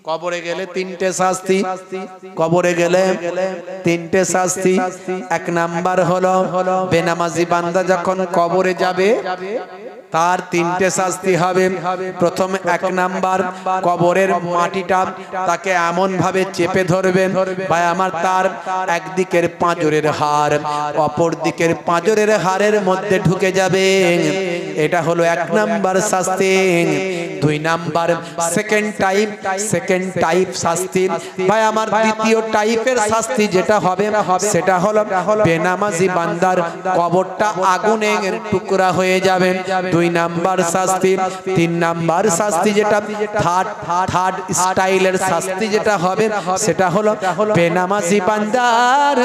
কবরে গেলে তিনটে শাস্তি, কবরে গেলে তিনটে শাস্তি। এক নাম্বার হলো বেনামাজি বান্দা যখন কবরে যাবে তার তিনটে শাস্তি হবে। প্রথম এক নাম্বার, কবরের মাটিটা তাকে এমন ভাবে চেপে ধরবেন ভাই আমার, তার একদিকের পাঁজরের হাড় অপর দিকের পাঁজরের হাড়ের মধ্যে ঢুকে যাবে, এটা হলো এক নাম্বার শাস্তি। দুই নাম্বার সেকেন্ড টাইপ শাস্তি ভাই আমার, দ্বিতীয় টাইপের শাস্তি যেটা হবে সেটা হলো বেনামাজি বান্দার কবরটা আগুনের টুকরা হয়ে যাবে, দুই নাম্বার শাস্তি। তিন নাম্বার শাস্তি যেটা থার্ড স্টাইলের শাস্তি যেটা হবে সেটা হলো বেনামাজি বান্দার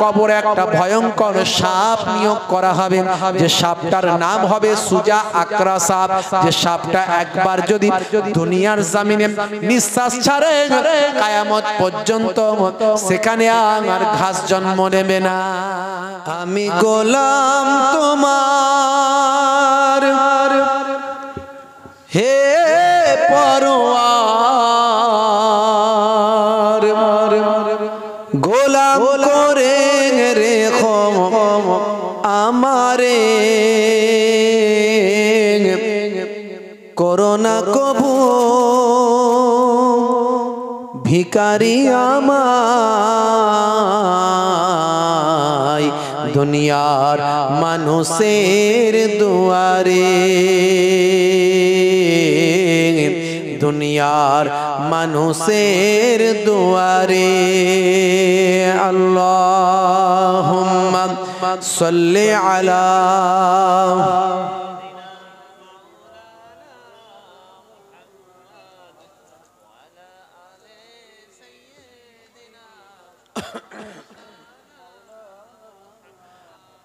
কবরে একটা ভয়ঙ্কর সাপ নিয়োগ করা হবে, যে সাপটার নাম হবে সুজা আকরা সাপ। যে সাপটা একবার যদি দুনিয়ার জমিনে নিঃশ্বাস ছাড়ে কিয়ামত পর্যন্ত সেখানে আর ঘাস জন্ম নেবে না। আমি গোলাম তোমার হে পরওয়ার, গোলাম করে রেখো আমারে, করোনা কবু ভিখারি আমায় দুনিয়ার মানুষের দুয়ারে, দুনিয়ার মানুষের দুয়ারে। আল্লাহুম্মা সাল্লি আলা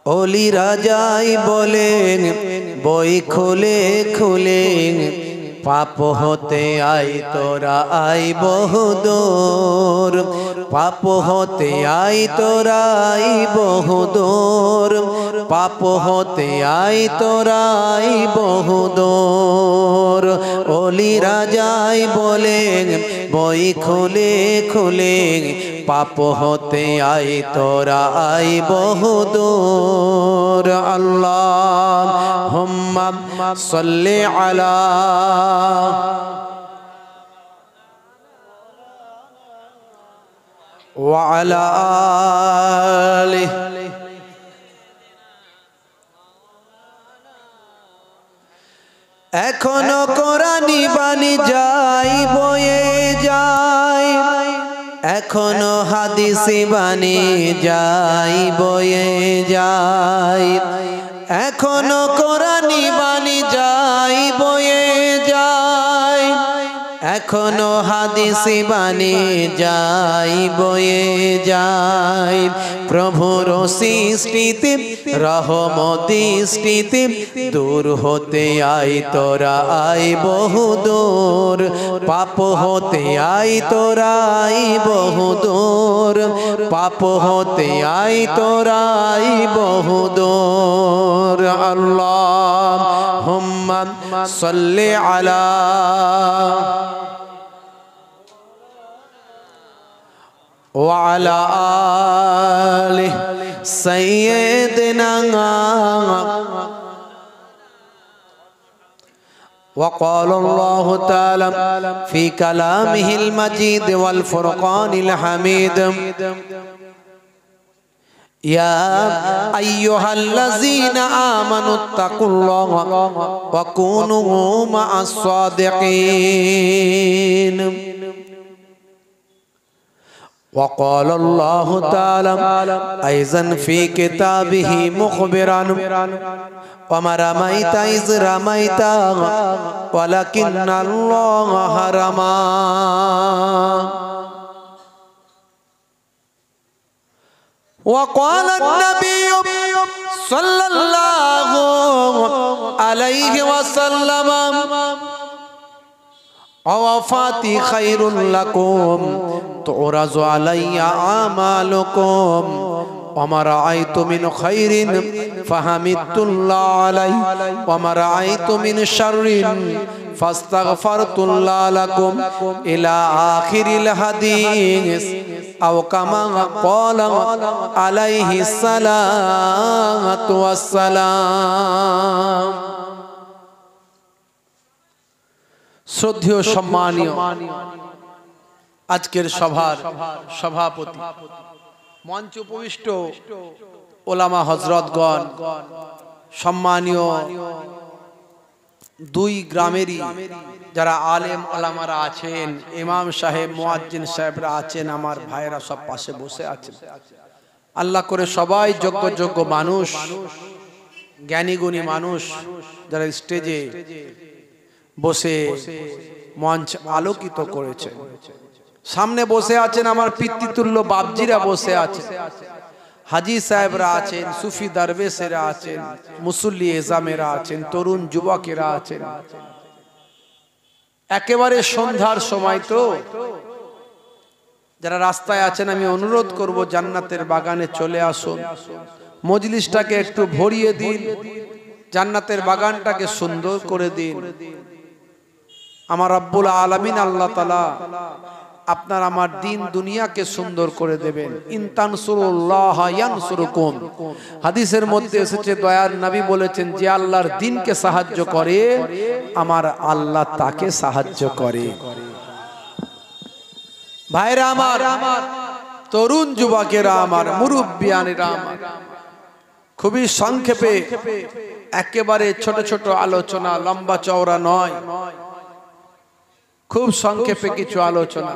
ওলি রাজাই বলেন বই খুলে খুলে, পাপ হতে আই তোরা আই বহুদূর, পাপ হতে আই তোরা আই বহুদূর, পাপ হতে আই তোরা আই বহুদূর। ওলি রাজাই বলেন বই খুলে খুলে, পাপ হতে আই তোরা আই বহুদূর। আল্লাহুম্মা সাল্লি আলা ওয়া আলা আলিহি। এখনো কোরআনি বাণী যাই বয়ে যায়, এখনো হাদিসি বাণী যাই বয়ে যায়, এখনো কোরআনি বাণী যাই বয়ে যায়, এখনো হাদিসি বাণী যাই বয়ে যায়। প্রভুর সৃষ্টিতে রহমতি সৃষ্টিতে দূর হতে আই তোরা আই বহুদূর, পাপ হতে আই তোরা আই বহুদূর, পাপ হতে আই তোরা আই বহুদূর। আল্লাহুম্মা সাল্লি আলা ওয়া আলা আলিহি সাইয়্যিদিনা। وقال الله تعالى في كلامه المجيد والفرقان الحميد: يا أيها الذين آمنوا اتقوا الله وكونوا مع الصادقين. وقال الله تعالى أيضا في كتابه مخبرا: وما رميت إذ رميت ولكن الله رمى. وقال النبي صلى الله عليه وسلم: وفاتي خير لكم تعرض علي أعمالكم وما رأيت من خير فحمدت الله عليه وما رأيت من شر ফাস্তাগফারতুল্লাহ লাকুম ইলা আখিরিল হাদিস আও কামা ক্বালা আলাইহিস সালাতু ওয়াস সালাম। শ্রদ্ধেয় সম্মানীয় আজকের সভার সভাপতি, মঞ্চ উপবিষ্ট ওলামা হযরতগণ, সম্মানীয় দুই গ্রামেরই যারা আলেম ওলামারা আছেন, ইমাম সাহেব, মুয়াজ্জিন সাহেবরা আছেন, আমার ভাইরা সব পাশে বসে আছেন। আল্লাহ করে সবাই যোগ্য যোগ্য মানুষ, জ্ঞানী গুণী মানুষ যারা স্টেজে বসে মঞ্চ আলোকিত করেছে। সামনে বসে আছেন আমার পিতৃতুল্য বাপজিরা বসে আছে, হাজি সাহেবরা আছেন, সুফি দরবেশেরা আছেন, মুসল্লি এজামেরা আছেন, তরুণ যুবকেরা আছেন। একেবারে সন্ধ্যার সময় তো যারা রাস্তায় আছেন আমি অনুরোধ করব জান্নাতের বাগানে চলে আসুন, মজলিসটাকে একটু ভরিয়ে দিন, জান্নাতের বাগানটাকে সুন্দর করে দিন। আমার রব্বুল আলামিন আল্লাহ তাআলা আপনার আমার দিন দুনিয়াকে সুন্দর করে দেবেন। ইন তানসুরুল্লাহ ইয়ানসুরুকুম, হাদিসের মধ্যে এসেছে দয়ার নবী বলেছেন যে আল্লাহর দ্বীনকে সাহায্য করে আমার আল্লাহ তাকে সাহায্য করে। ভাইরা আমার, তরুণ যুবকেরা আমার, মুরব্বিয়ানেরা আমার, খুবই সংক্ষেপে একেবারে ছোট ছোট আলোচনা, লম্বা চওড়া নয়, খুব সংক্ষেপে কিছু আলোচনা।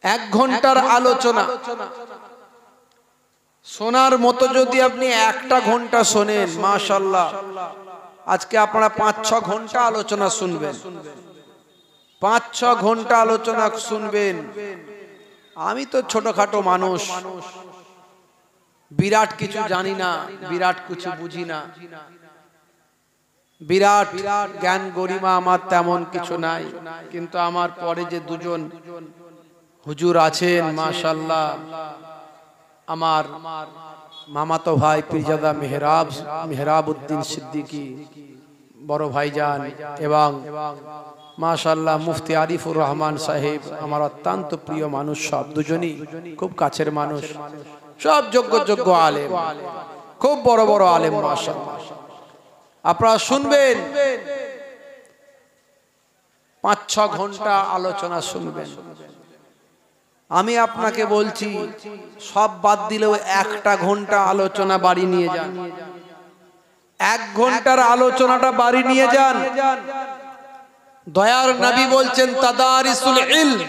1 ঘন্টার আলোচনা শোনার মতো যদি আপনি 1টা ঘন্টা শোনেন, মাশাআল্লাহ, আজকে আপনারা 5-6 ঘন্টা আলোচনা শুনবেন, 5-6 ঘন্টা আলোচনা শুনবেন। আমি তো ছোটখাটো মানুষ, বিরাট কিছু জানি না, বিরাট কিছু বুঝি না, বিরাট জ্ঞান গরিমা আমার তেমন কিছু নাই, কিন্তু আমার পরে যে দুজন হুজুর আছেন মাশাআল্লাহ, আমার মামাতো ভাই পীরজাদা মেহরাব উদ্দিন সিদ্দিকী বড় ভাইজান, এবং মাশাআল্লাহ মুফতি আরিফুর রহমান সাহেব, আমার অত্যন্ত প্রিয় মানুষ, সব দুজনই খুব কাছের মানুষ, সব যোগ্য যোগ্য আলেম, খুব বড় বড় আলেম মাশাআল্লাহ। আপনারা শুনবেন, 5-6 ঘন্টা আলোচনা শুনবেন। আমি আপনাকে বলছি সব বাদ দিলেও 1টা ঘন্টা আলোচনা বাড়ি নিয়ে যান, 1 ঘন্টার আলোচনাটা বাড়ি নিয়ে যান। দয়ার নবী বলছেন তাদারিসুল ইলম,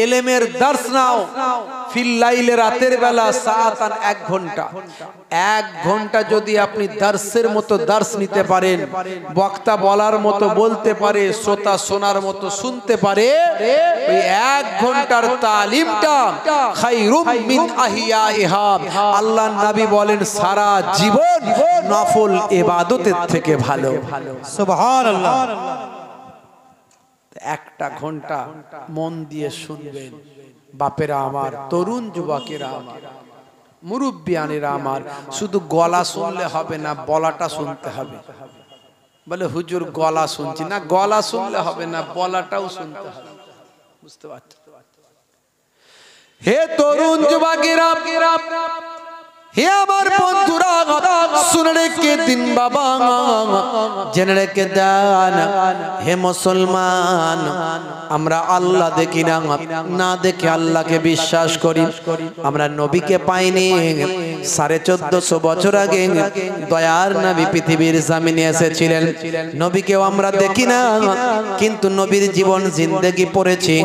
ইলমের দর্শ নাও, ফিল লাইলে, রাতের বেলা, সাআতান, 1 ঘন্টা। 1 ঘন্টা যদি আপনি দর্শের মতো দর্শ নিতে পারেন, বক্তা বলার মতো বলতে পারে, শ্রোতা শোনার মতো শুনতে পারে, ওই 1 ঘন্টার তালিমটা খায়রুম মিন আহিয়াইহা, আল্লাহর নবী বলেন সারা জীবন নফল ইবাদতের থেকে ভালো। সুবহানাল্লাহ। 1টা ঘন্টা মন দিয়ে শুনবেন বাপেরা আমার, তরুণ যুবকেরা আমার, মুরব্বিয়ানেরা আমার। শুধু গলা শুনলে হবে না, বলাটা শুনতে হবে। বলে হুজুর গলা শুনছি না, গলা শুনলে হবে না, বলাটাও শুনতে হবে, বুঝতে পারছেন? হে তরুণ যুবকেরা, হে আমার বন্ধুরা, শুনে রেখে দিন বাবা, জেনে রেখে দেন হে মুসলমান, আমরা আল্লাহ দেখি না, না দেখে আল্লাহকে বিশ্বাস করি। আমরা নবীকে পাইনি, 1450 বছর আগে দয়ার নবী পৃথিবীর জমিনে এসেছিলেন। নবীকেও আমরা দেখি না, কিন্তু নবীর জীবন জিন্দেগি পড়েছি,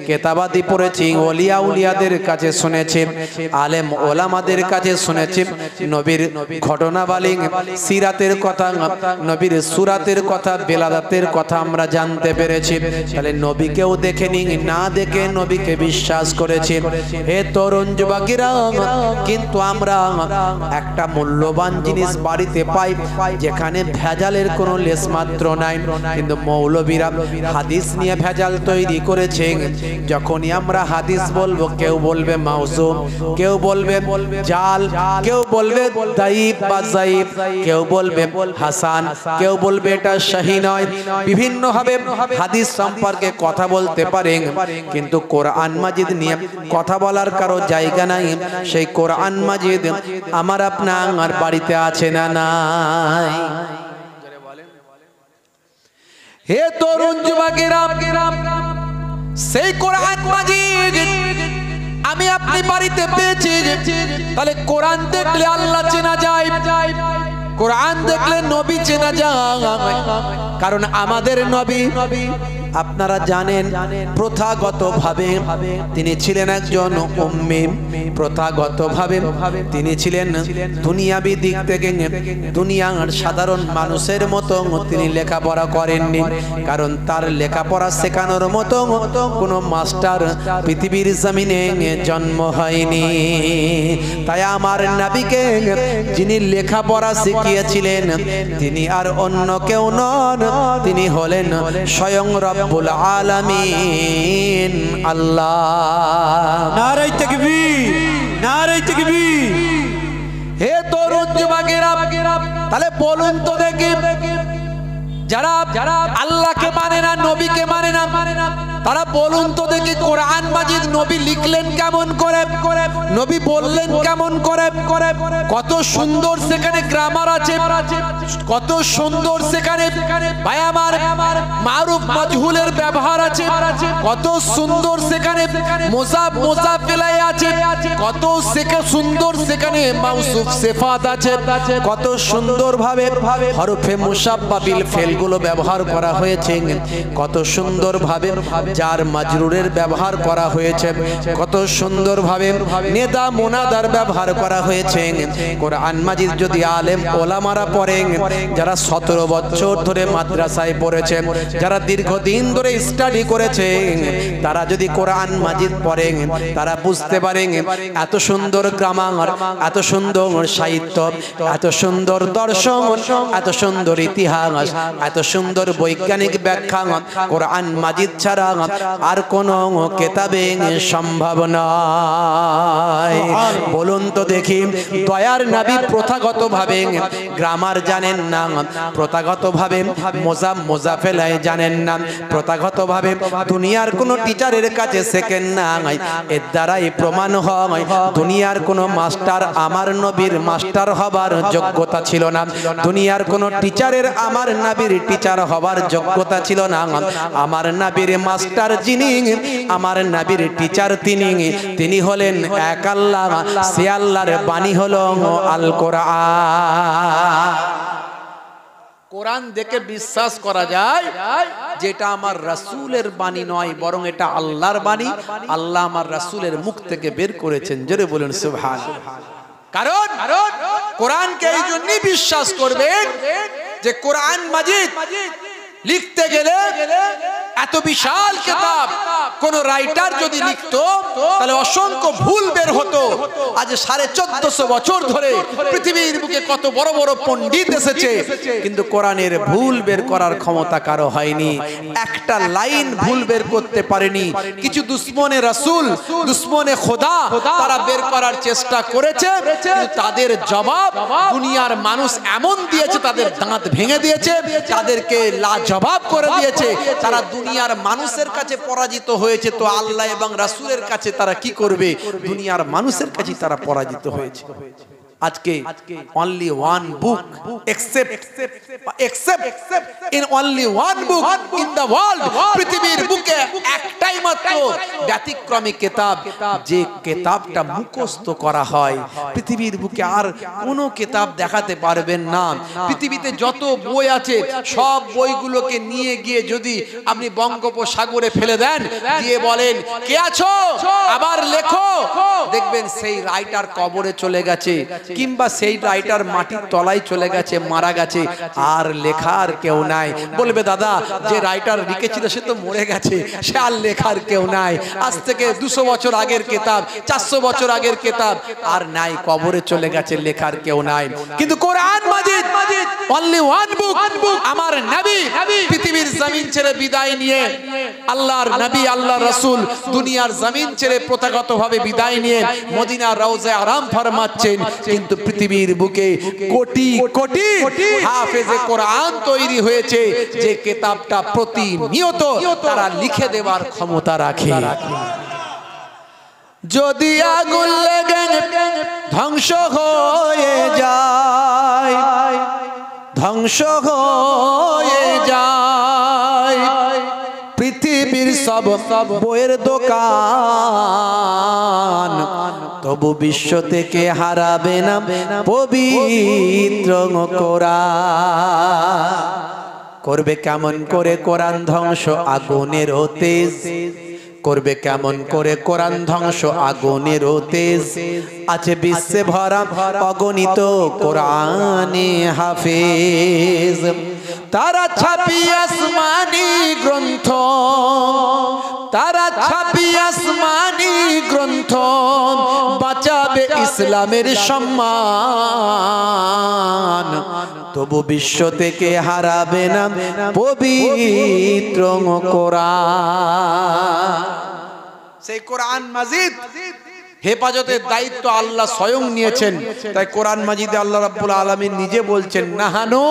কেতাবাদি পড়েছি, ওলিয়া উলিয়াদের কাছে শুনেছি, আলেম ওলামাদের কাছে শুনেছি, নবীর ঘটনাবলী, সিরাতের কথা, নবীর সুরাতের কথা, বেলাদাতের কথা আমরা জানতে পেরেছি। তাহলে নবীকেও দেখেনি, না দেখে নবীকে বিশ্বাস করেছি। হে তরুণ যুবকেরা, কিন্তু আমরা আমরা একটা মূল্যবান জিনিস বাড়িতে পাই যেখানে ভেজালের কোনো লেশমাত্র নাই, কিন্তু মৌলবীরা হাদিস নিয়ে ভেজাল তৈরি করেছে। যখনই আমরা হাদিস বলবো কেউ বলবে মাউজুম, কেউ বলবে জাল, কেউ বলবে দাইফ বা যায়িফ, কেউ বলবে হাসান, কেউ বলবে এটা সহিহ নয়। বিভিন্ন ভাবে হাদিস সম্পর্কে কথা বলতে পারেন, কিন্তু কোরআন মাজিদ নিয়ে কথা বলার কারো জায়গা নাই। সেই কোরআন মাজিদ আমার আপনার বাড়িতে আছে না নাই? হে তরুণ যুবকেরা, সেই কোরআন মাজিদ আমি আপনি বাড়িতে পেয়েছি। তাহলে কোরআন দেখলে আল্লাহ চেনা যায়, কোরআন দেখলে নবী চেনা যায়। কারণ আমাদের নবী আপনারা জানেন প্রথাগতভাবে তিনি ছিলেন একজন উম্মি। প্রথাগতভাবে তিনি ছিলেন দুনিয়াবি দিক থেকে দুনিয়ার সাধারণ মানুষের মতো তিনি লেখাপড়া করেননি। কারণ তার লেখাপড়া শেখানোর মতো কোনো মাস্টার পৃথিবীর জমিনে জন্ম হয়নি। তাই আমার নবীকে যিনি লেখাপড়া শিখিয়েছিলেন তিনি আর অন্য কেউ নন, তিনি হলেন স্বয়ং রব্বুল আলামিন আল্লাহ। নারে তাকবীর, নারে তাকবীর। হে তরুণ যুবকেরা, তাহলে বলুন তো দেখি, যারা আল্লাহকে মানে না, নবীকে মানে না, তারা বলুন তো দেখি কোরআন মাজিদ নবী লিখলেন কেমন করে, নবী বললেন কেমন করে? কত সুন্দর সেখানে গ্রামার আছে, কত সুন্দর সেখানে ভাই আমার মারুফ মাজহুলের ব্যবহার আছে, কত সুন্দর সেখানে মুযাফ মুযাফ ইলাইহি আছে, কত সুন্দর সেখানে মাউসুফ সিফাত আছে, কত সুন্দর ভাবে হরফে মুশাব্বা বিল ফেল গুলো ব্যবহার করা হয়েছে, কত সুন্দর ভাবে জার মাজরুরের ব্যবহার করা হয়েছে, কত সুন্দর ভাবে নেদা মুনাদার ব্যবহার করা হয়েছে। কোরআন মাজিদ যদি আলেম ওলামারা পড়েন, যারা 17 বছর ধরে মাদ্রাসায় পড়েছে, যারা দীর্ঘদিন ধরে স্টাডি করেছে, তারা যদি কোরআন মাজিদ পড়েন তারা বুঝতে পারেন এত সুন্দর গ্রামার, এত সুন্দর সাহিত্য, এত সুন্দর দর্শন, এত সুন্দর ইতিহাস, এত সুন্দর বৈজ্ঞানিক ব্যাখ্যা কোরআন মাজিদ ছাড়া আর কোন কিতাবে সম্ভব নয়। বলুন তো দেখি, দয়ার নবী প্রথাগতভাবে গ্রামার জানেন না, প্রথাগতভাবে মুযাফ মুযাফেলাই জানেন না, প্রথাগতভাবে দুনিয়ার কোন টিচারের কাছে শেখেন না। এর দ্বারাই প্রমাণ হয় দুনিয়ার কোন মাস্টার আমার নবীর মাস্টার হবার যোগ্যতা ছিল না, দুনিয়ার কোন টিচারের আমার নবীর টিচার হবার যোগ্যতা ছিল না। আমার নবীর মাস্টার যিনি, আমার নবীর টিচার তিনি হলেন এক আল্লাহ, সে আল্লাহর বাণী হলো আল কোরআন। কোরআন দেখে বিশ্বাস করা যায় যেটা আমার রাসূলের বাণী নয়, বরং এটা আল্লাহর বাণী, আল্লাহ আমার রাসূলের মুখ থেকে বের করেছেন। জোরে বলুন সুবহানাল্লাহ। কারণ কোরআনকে এই জন্যই বিশ্বাস করবেন যে কোরআন মাজিদ লিখতে গেলে এত বিশাল কিতাব কোন রাইটার যদি লিখতো তাহলে অসংখ্য ভুল বের হতো। আজ 1450 বছর ধরে পৃথিবীর বুকে কত বড় বড় পণ্ডিত এসেছে, কিন্তু কোরআনের ভুল বের করার ক্ষমতা কারো হয়নি, একটা লাইন ভুল বের করতে পারেনি। কিছু দুশ্মনে রাসূল, দুশ্মনে খোদা তারা বের করার চেষ্টা করেছে, কিন্তু তাদের জবাব দুনিয়ার মানুষ এমন দিয়েছে, তাদের দাঁত ভেঙে দিয়েছে, তাদেরকে লাজবাব করে দিয়েছে। তারা দুনিয়ার মানুষের কাছে পরাজিত হয়েছে, তো আল্লাহ এবং রাসূলের কাছে তারা কি করবে? দুনিয়ার মানুষের কাছে তারা পরাজিত হয়েছে। আজকে only one book except in only one book in the world, পৃথিবীর বুকে একটাই মাত্র ব্যতিক্রমী কিতাব, যে কিতাবটা মুখস্থ করা হয়। পৃথিবীর বুকে আর কোনো কিতাব দেখাতে পারবেন না। পৃথিবীতে যত বই আছে সব বইগুলোকে নিয়ে গিয়ে যদি আপনি বঙ্গোপসাগরে ফেলে দেন, দিয়ে বলেন কে আছো আবার লেখো, দেখবেন সেই রাইটার কবরে চলে গেছে, কিংবা সেই রাইটার মাটির তলায় চলে গেছে, মারা গেছে, আর লেখার কেউ নাই। বলবে দাদা যে রাইটার লিখেছিল সে তো মরে গেছে, সে আর লেখার কেউ নাই। আজ থেকে 200 বছর আগের কিতাব, 400 বছর আগের কিতাব আর নাই, কবরে চলে গেছে, লেখার কেউ নাই। কিন্তু কোরআন মাজিদ অনলি ওয়ান বুক, আমার নবী পৃথিবীর জমিন ছেড়ে বিদায় নিয়ে, আল্লাহর নবী আল্লাহর রাসূল দুনিয়ার জমিন ছেড়ে প্রথাগতভাবে বিদায় নিয়ে মদিনার রওজায়ে আরাম ফরমাচ্ছেন, কিন্তু পৃথিবীর বুকে কোটি কোটি হাফেজে কোরআন তৈরি হয়েছে যে কিতাবটা প্রতিনিয়ত তারা লিখে দেওয়ার ক্ষমতা রাখে। যদি আগুন লেগে ধ্বংস হয়ে যায়, ধ্বংস হয়ে যায় পৃথিবীর সব বইয়ের দোকান, তবু বিশ্ব থেকে হারাবে না পবিত্র কোরআন। করবে কেমন করে কোরআন ধ্বংস আগুনের তেজ, করবে কেমন করে কোরআন ধ্বংস আগুনের তেজ। আছে বিশ্বে ভরা অগণিত কোরআনে হাফেজ, তারা ছাপি আসমানি গ্রন্থ, তারা ছাপি আসমানি গ্রন্থ, বাঁচাবে ইসলামের সম্মান, তবু বিশ্ব থেকে হারাবে না পবিত্র কোরআন। সেই কোরআন মাজিদ হেফাজতের দায়িত্ব আল্লাহ স্বয়ং নিয়েছেন। তাই কোরআন মাজিদে আল্লাহ রাব্বুল আলামিন নিজে বলছেন, নাহানু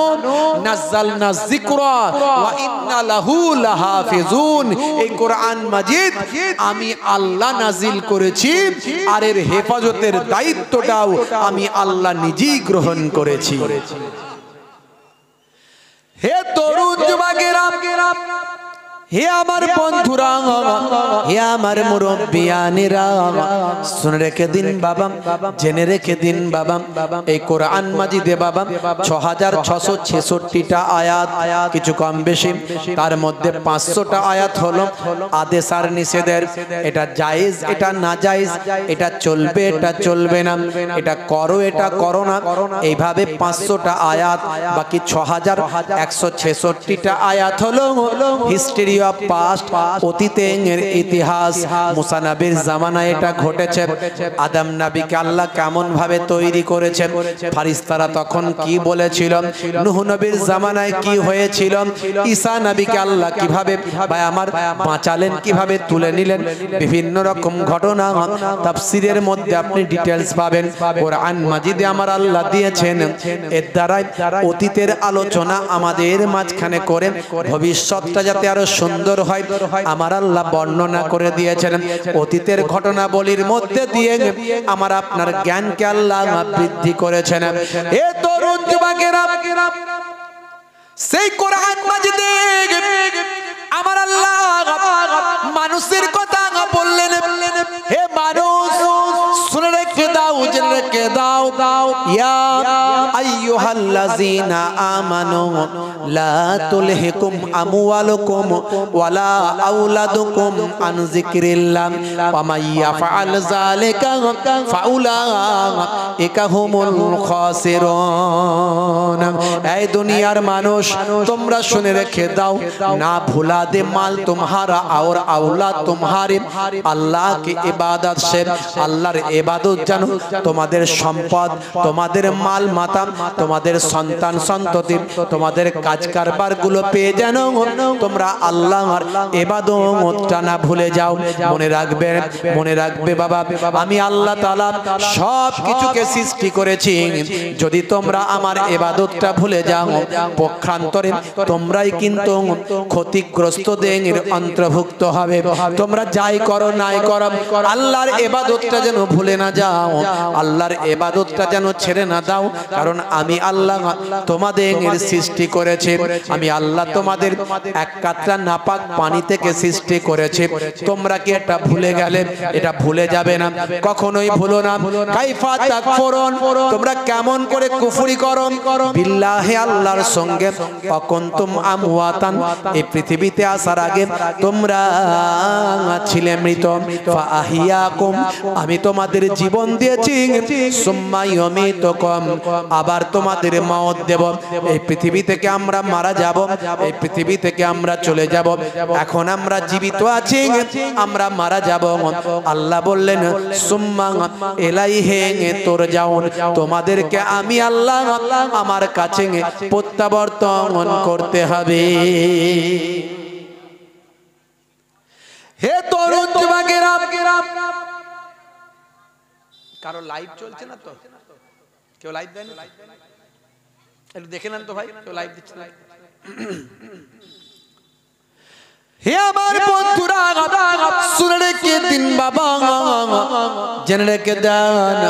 নাযালনা যিকরা ওয়া ইন্না লাহু লাহাফিজুন। এই কোরআন মাজিদ আমি আল্লাহ নাজিল করেছি, আর এর হেফাজতের দায়িত্বটাও আমি আল্লাহ নিজেই গ্রহণ করেছি। হে তরুণ যুবকেরা, হে আমার বন্ধুরা, হে আমার মুরব্বিয়ানেরা, শুনে রেখে দিন বাবা, জেনে রেখে দিন বাবা, এই কোরআন মাজিদে বাবা 6666টা আয়াত, কিছু কম বেশি, তার মধ্যে 500টা আয়াত হলো আদেশ আর নিষেধের। এটা জায়েজ, এটা না জায়েজ, এটা চলবে, এটা চলবে না, এটা করো, এটা করো না, এইভাবে 500টা আয়াত। বাকি 6166টা আয়াত হলো হিস্ট্রি অফ পাস্ট, অতীতের ইতিহাস। মুসা নবীর জামানায় এটা ঘটেছে। আদম নবীকে আল্লাহ কেমন ভাবে তৈরি করেছেন, ফারিস্তারা তখন কি বলেছিল, নূহ নবীর জামানায় কি হয়েছিল, ঈসা নবীকে আল্লাহ কিভাবে আমার বাঁচালেন, কিভাবে তুলে নিলেন, বিভিন্ন রকম ঘটনা তাফসীরের মধ্যে আপনি ডিটেইলস পাবেন। কোরআন মাজিদে আমার আল্লাহ দিয়েছেন, এর দ্বারাই অতীতের আলোচনা আমাদের মাঝখানে করে ভবিষ্যৎটা যাতে আরো সুন্দর হয় আমার আল্লাহ বর্ণনা করে দিয়েছেন। অতীতের ঘটনাবলীর মধ্যে দিয়ে আমার আপনার জ্ঞানকে আল্লাহ বৃদ্ধি করেছেন। এ তরুণ যুবকেরা, সেই কোরআন মাজিদে আমার আল্লাহ মানুষের কথা বললেন। হে মানুষ, শুনে রেখে দাও, জেনে রেখে দাও, ইয়া আইয়ুহাল্লাযীনা আমানু লা তুলহিকুম আমওয়ালুকুম ওয়ালা আওলাদুকুম আন যিকরিল্লাহ ওয়া মান ইয়াফআল যালিকা ফাউলাইকা হুমুল খাসিরুন। এই দুনিয়ার মানুষ, তোমরা শুনে রেখে দাও, না ভুলা दे माल तुम्हारा और औलाद तुम्हारे, अल्लाह की इबादत से, अल्लाहर इबादत जानो, तुम्हादेर सम्पद, तुम्हादेर माल माता, तुम्हादेर सन्तान सन्तति, तुम्हादेर काज कारबार गुलो पेये जानो, তোমরা আল্লাহর ইবাদতটা না ভুলে যাও। মনে রাখবে বাবা, আমি আল্লাহ তাআলা সব কিছুকে সৃষ্টি করেছি, যদি তোমরা আমার ইবাদতটা ভুলে যাও পক্ষান্তরে তোমরাই কিন্তু ক্ষতিগ্রস্তদের অন্তর্ভুক্ত হবে। তোমরা যাই করো নাই করো, আল্লাহর ইবাদতটা যেন ভুলে না যাও, আল্লাহর ইবাদতটা যেন ছেড়ে না দাও, কারণ আমি আল্লাহ তোমাদের সৃষ্টি করেছি। আমি আল্লাহ তোমাদের এক কাতরা নাপাক পানি থেকে সৃষ্টি করেছি। তোমরা কি এটা ভুলে গেলে? এটা ভুলে যাবে না, কখনোই ভুলো না। কাইফা তাকফুরুন, তোমরা কেমন করে কুফরি করো বিল্লাহি, আল্লাহর সঙ্গে। অকুনতুম আমওয়াতান, এই পৃথিবীতে আসার আগে তোমরা ছিলে মৃত। ফাআহিয়াকুম, আমি তোমাদের জীবন দিয়েছি। সুম্মা ইউমিতুকুম, আবার তোমাদের মওত দেব। এই পৃথিবী থেকে আমরা আমরা মারা যাব, এই পৃথিবী থেকে আমরা চলে যাব। এখন আমরা জীবিত আছি, আমরা মারা যাব। আল্লাহ বললেন সুম্মা ইলাইহি তুরজাউন, তোমাদেরকে আমি আল্লাহ আমার কাছে প্রত্যাবর্তন করতে হবে। হে তরুণ যুবকেরা, কারো লাইভ চলছে না তো? কেউ লাইভ দেন? একটু দেখে নেন তো ভাই, কেউ লাইভ দিচ্ছে না। হে আমার বন্ধুরা, শুনে রেখে দিন বাবা, জেনে রেখে দেন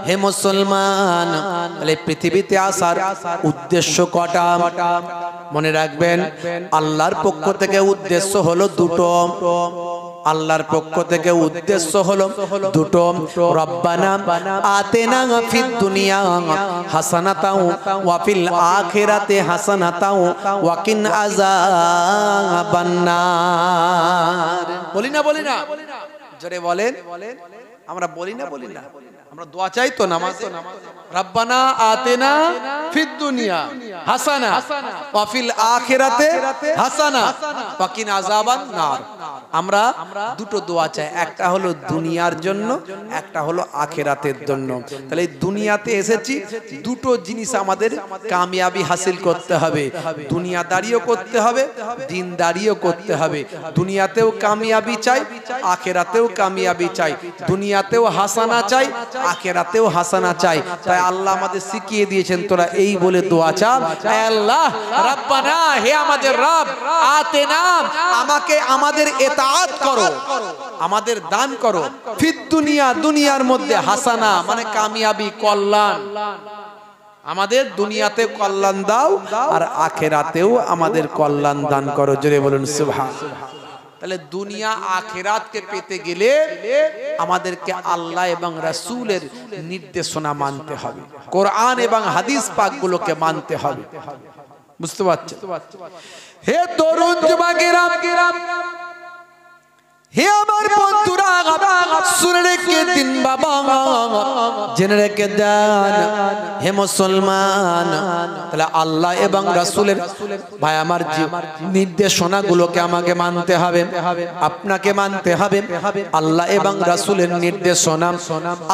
হে মুসলমান, তাহলে পৃথিবীতে আসার উদ্দেশ্য কটা মনে রাখবেন। আল্লাহর পক্ষ থেকে উদ্দেশ্য হলো দুটো। আল্লাহর পক্ষ থেকে উদ্দেশ্য হলো দুটো। রব্বানা আতিনা ফিদ দুনিয়া হাসানাতাও ওয়া ফিল আখিরাতি হাসানাতাও ওয়া কিন আযাবান নার। বলি না জোরে বলেন। আমরা বলি না আমরা দোয়া চাই তো, নামাজ। রব্বানা আতিনা ফিদ দুনিয়া হাসানা ওয়া ফিল আখিরাতি হাসানা ওয়া কিন আযাবান নার। আমরা দুটো দোয়া চাই, একটা হলো দুনিয়ার জন্য, একটা হলো আখিরাতের জন্য। তাহলে এই দুনিয়াতে এসেছি, দুটো জিনিস আমাদের কামিয়াবি হাসিল করতে হবে। দুনিয়াদারিও করতে হবে, দিনদারিও করতে হবে। দুনিয়াতেও কামিয়াবি চাই, আখিরাতেও কামিয়াবি চাই। দুনিয়াতেও হাসানা চাই, আখিরাতেও হাসানা চাই। তাই আল্লাহ আমাদের শিখিয়ে দিয়েছেন, তোরা এই বলে দোয়া চা, আল্লাহ রব্বানা, হে আমাদের রব, আতিনা, আমাকে আমাদের ইতাআত করো, আমাদের দান করো, ফিদ দুনিয়া, দুনিয়ার মধ্যে হাসানা মানে কামিয়াবি, কল্যাণ। আমাদের দুনিয়াতে কল্যাণ দাও আর আখিরাতেও আমাদের কল্যাণ দান করো। জোরে বলুন সুবহানাল্লাহ। তাহলে দুনিয়া আখিরাতকে পেতে গেলে আমাদেরকে আল্লাহ এবং রাসূলের নির্দেশনা মানতে হবে, কোরআন এবং হাদিস পাকগুলোকে মানতে হবে। বুঝতে পারছেন? হে তরুণ যুবকেরা, হে আমার বন্ধুরা, শুনে রেখে দিন বাবা, জেনে রেখে দেন হে মুসলমান। তাহলে আল্লাহ এবং রাসূলের ভাই আমার নির্দেশনাগুলোকে আমাকে মানতে হবে, আপনাকে মানতে হবে। আল্লাহ এবং রাসূলের নির্দেশনা,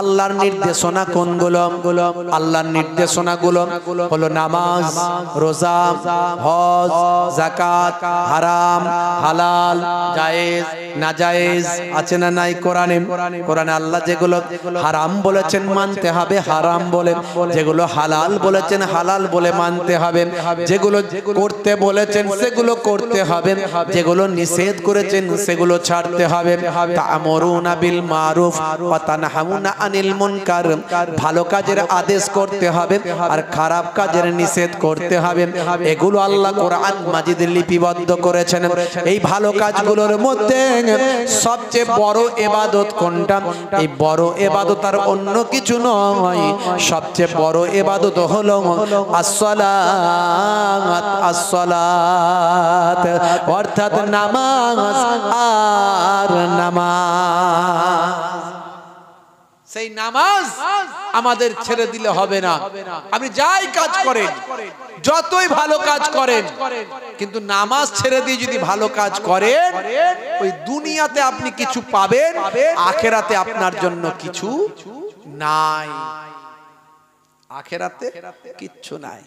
আল্লাহর নির্দেশনা কোনগুলো? আল্লাহর নির্দেশনাগুলো হলো নামাজ, রোজা, হজ, যাকাত, হারাম, হালাল, জায়েজ, নাজায়েজ আছে না নাই? কোরআনে আল্লাহ যেগুলো হারাম বলেছেন মানতে হবে হারাম বলে, যেগুলো হালাল বলেছেন হালাল বলে মানতে হবে, যেগুলো করতে বলেছেন সেগুলো করতে হবে, যেগুলো নিষেধ করেছেন সেগুলো ছাড়তে হবে। তা'মুরুনা বিল মারুফ ওয়া তানহাউনা আনিল মুনকার, ভালো কাজের আদেশ করতে হবে আর খারাপ কাজের নিষেধ করতে হবে। এগুলো আল্লাহ কোরআন মাজিদে লিপিবদ্ধ করেছেন। এই ভালো কাজগুলোর মধ্যে সবচেয়ে বড় ইবাদত কোনটা? এই বড় ইবাদত আর অন্য কিছু নয়, সবচেয়ে বড় ইবাদত হলো আসসালাত। আসসালাত অর্থাৎ নামাজ আর নামাজ। সেই নামাজ আমাদের ছেড়ে দিলে হবে না। আপনি যাই কাজ করেন, যতই ভালো কাজ করেন, কিন্তু নামাজ ছেড়ে দিয়ে যদি ভালো কাজ করেন, ওই দুনিয়াতে আপনি কিছু পাবেন, আখিরাতে আপনার জন্য কিছু নাই। আখিরাতে কিচ্ছু নাই।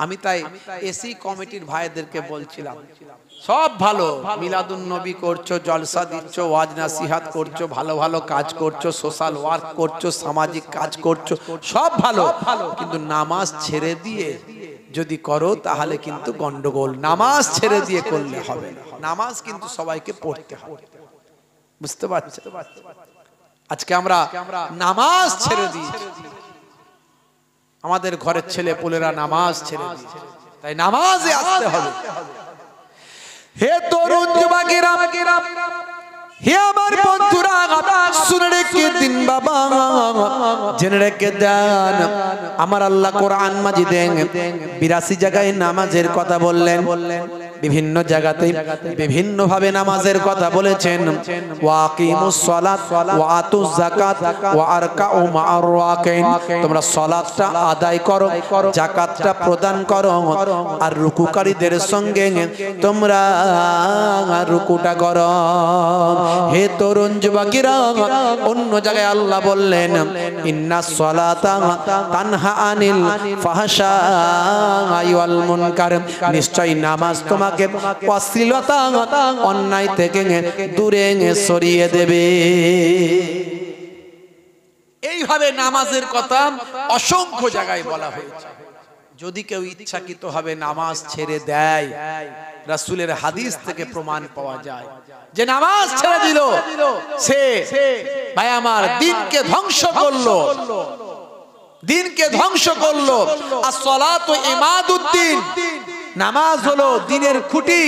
আমি তাই এসি কমিটির ভাইদেরকে বলছিলাম, সব ভালো, মিলাদুন নবী করছো, জলসা দিচ্ছ, ওয়াজ নাসিহাত করছো, ভালো ভালো কাজ করছো, সোশ্যাল ওয়ার্ক করছো, সামাজিক কাজ করছো, সব ভালো, কিন্তু নামাজ ছেড়ে দিয়ে যদি করো তাহলে কিন্তু গন্ডগোল। নামাজ ছেড়ে দিয়ে করলে হবে না। নামাজ কিন্তু সবাইকে পড়তে হবে। বুঝতে পারছো? আজকে আমরা নামাজ ছেড়ে দিয়েছি, আমাদের ঘরের ছেলে পুলেরা নামাজ ছেড়ে দিয়েছে। তাই নামাজে আসতে হবে। হে তরুণ যুবকেরা, হে আমার বন্ধুরা, শুনে রেখে দিন বাবা, জেনে রেখে দেন আমার আল্লাহ কোরআন মাজিদে 82 জায়গায় নামাজের কথা বললেন। বিভিন্ন জায়গাতে বিভিন্ন ভাবে নামাজের কথা বলেছেন। ওয়াকিমুস সালাত ওয়া আতুজ যাকাত ওয়া আরকাউ মা'আর রাকিন, তোমরা সালাতটা আদায় করো, যাকাতটা প্রদান করো, আর রুকুকারীদের সঙ্গে তোমরা রুকুটা করো। হে তরুণ যুবকেরা, অন্য জায়গায় আল্লাহ বললেন ইন্নাস সালাতা তানহা আনিল ফাহশাই ওয়াল মুনকার, নিশ্চয় নামাজ তোমাকে অশ্লীলতা অন্যায় থেকে দূরে সরিয়ে দেবে। এইভাবে নামাজের কথা অসংখ্য জায়গায় বলা হয়েছে। যদি কেউ ইচ্ছাকৃত ভাবে নামাজ ছেড়ে দেয়, রাসূলের হাদিস থেকে প্রমাণ পাওয়া যায় যে নামাজ ছেড়ে দিল সে ভাই আমার দ্বীনকে ধ্বংস করলো, দ্বীনকে ধ্বংস করলো। as-salatu ইমাদুদ্দিন, নামাজ হলো দ্বীনের খুঁটি।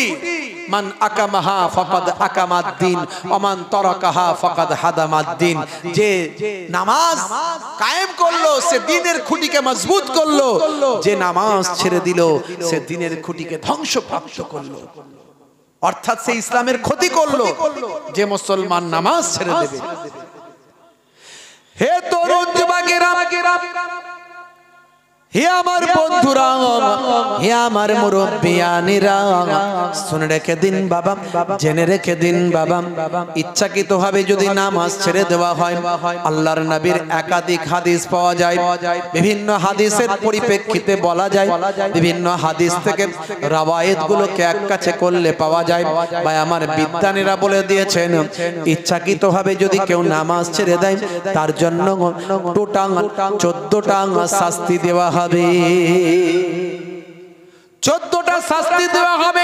মান আকামাহা ফাকাদ আকামাদ্দিন ওয়া মান তারাকাহা ফাকাদ হাদামাদ্দিন, যে নামাজ কায়েম করলো সে দ্বীনের খুঁটিকে মজবুত করলো, যে নামাজ ছেড়ে দিল সে দ্বীনের খুঁটিকে ধ্বংসপ্রাপ্ত করলো, অর্থাৎ সে ইসলামের ক্ষতি করলো যে মুসলমান নামাজ ছেড়ে দেবে। হে তরুণ যুবকেরা, হে আমার বন্ধুরা, হে আমার মুরব্বিয়ানিরা, শুনে রেখে দিন বাবা, জেনে রেখে দিন বাবা, ইচ্ছাকৃত ভাবে যদি নামাজ ছেড়ে দেওয়া হয়, আল্লাহর নবীর একাধিক হাদিস পাওয়া যায়, বিভিন্ন হাদিসের পরিপ্রেক্ষিতে বলা যায়, বিভিন্ন হাদিস থেকে রওয়ায়াত গুলোকে এক কাছে করলে পাওয়া যায়। ভাই আমার বিদ্বানেরা বলে দিয়েছেন ইচ্ছাকৃত ভাবে যদি কেউ নামাজ ছেড়ে দেয় তার জন্য টোটাল 14টা শাস্তি দেওয়া হবে, 14টা শাস্তি দেওয়া হবে।